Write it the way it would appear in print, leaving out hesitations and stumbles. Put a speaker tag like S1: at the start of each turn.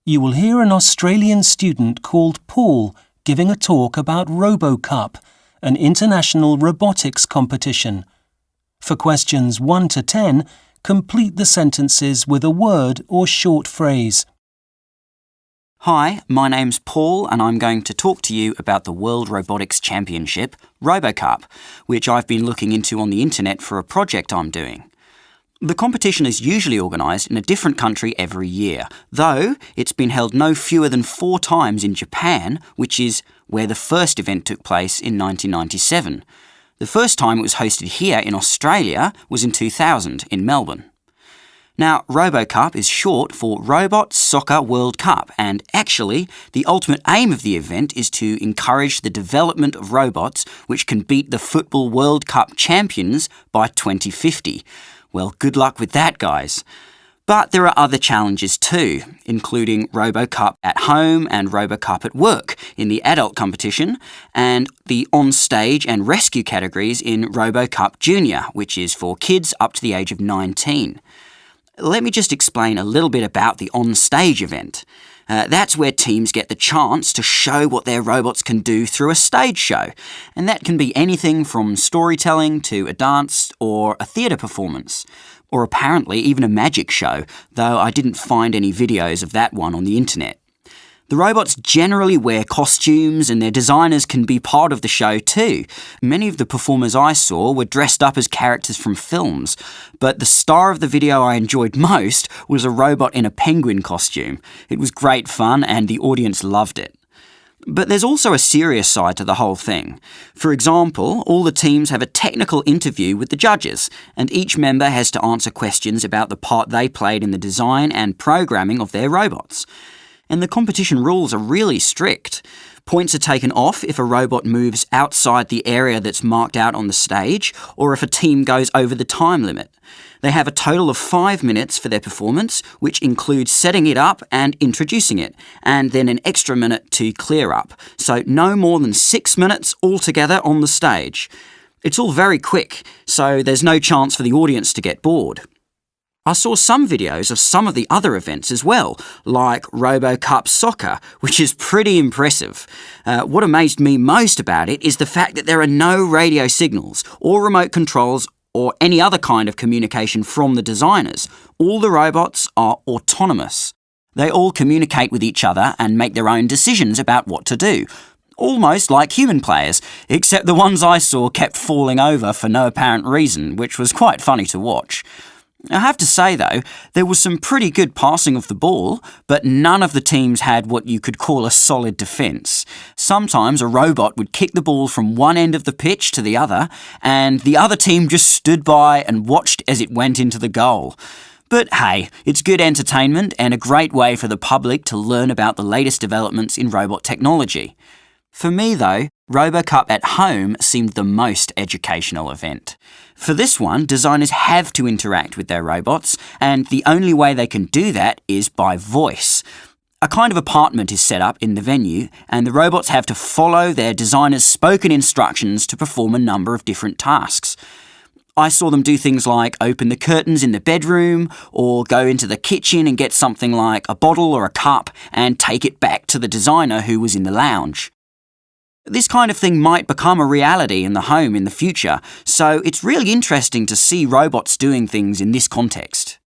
S1: You will hear an Australian student called Paul giving a talk about RoboCup, an international robotics competition. For questions 1 to 10, complete the sentences with a word or short phrase.
S2: Hi, my name's Paul and I'm going to talk to you about the World Robotics Championship, RoboCup, which I've been looking into on the internet for a project I'm doing. The competition is usually organised in a different country every year, though it's been held no fewer than 4 times in Japan, which is where the first event took place in 1997. The first time it was hosted here in Australia was in 2000 in Melbourne. Now, RoboCup is short for Robot Soccer World Cup, and actually, the ultimate aim of the event is to encourage the development of robots which can beat the Football World Cup champions by 2050. Well, good luck with that, guys. But there are other challenges too, including RoboCup at home and RoboCup at work in the adult competition, and the on-stage and rescue categories in RoboCup Junior, which is for kids up to the age of 19. Let me just explain a little bit about the on-stage event. That's where teams get the chance to show what their robots can do through a stage show, and that can be anything from storytelling to a dance or a theatre performance, or apparently even a magic show, though I didn't find any videos of that one on the internet. The robots generally wear costumes and their designers can be part of the show too. Many of the performers I saw were dressed up as characters from films, but the star of the video I enjoyed most was a robot in a penguin costume. It was great fun and the audience loved it. But there's also a serious side to the whole thing. For example, all the teams have a technical interview with the judges, and each member has to answer questions about the part they played in the design and programming of their robots. And the competition rules are really strict. Points are taken off if a robot moves outside the area that's marked out on the stage, or if a team goes over the time limit. They have a total of 5 minutes for their performance, which includes setting it up and introducing it, and then an extra minute to clear up. So no more than 6 minutes altogether on the stage. It's all very quick, so there's no chance for the audience to get bored. I saw some videos of some of the other events as well, like RoboCup Soccer, which is pretty impressive. What amazed me most about it is the fact that there are no radio signals or remote controls or any other kind of communication from the designers. All the robots are autonomous. They all communicate with each other and make their own decisions about what to do. Almost like human players, except the ones I saw kept falling over for no apparent reason, which was quite funny to watch. I have to say though, there was some pretty good passing of the ball, but none of the teams had what you could call a solid defence. Sometimes a robot would kick the ball from one end of the pitch to the other, and the other team just stood by and watched as it went into the goal. But hey, it's good entertainment and a great way for the public to learn about the latest developments in robot technology. For me though, RoboCup at home seemed the most educational event. For this one, designers have to interact with their robots, and the only way they can do that is by voice. A kind of apartment is set up in the venue, and the robots have to follow their designer's spoken instructions to perform a number of different tasks. I saw them do things like open the curtains in the bedroom, or go into the kitchen and get something like a bottle or a cup and take it back to the designer who was in the lounge. This kind of thing might become a reality in the home in the future, so it's really interesting to see robots doing things in this context.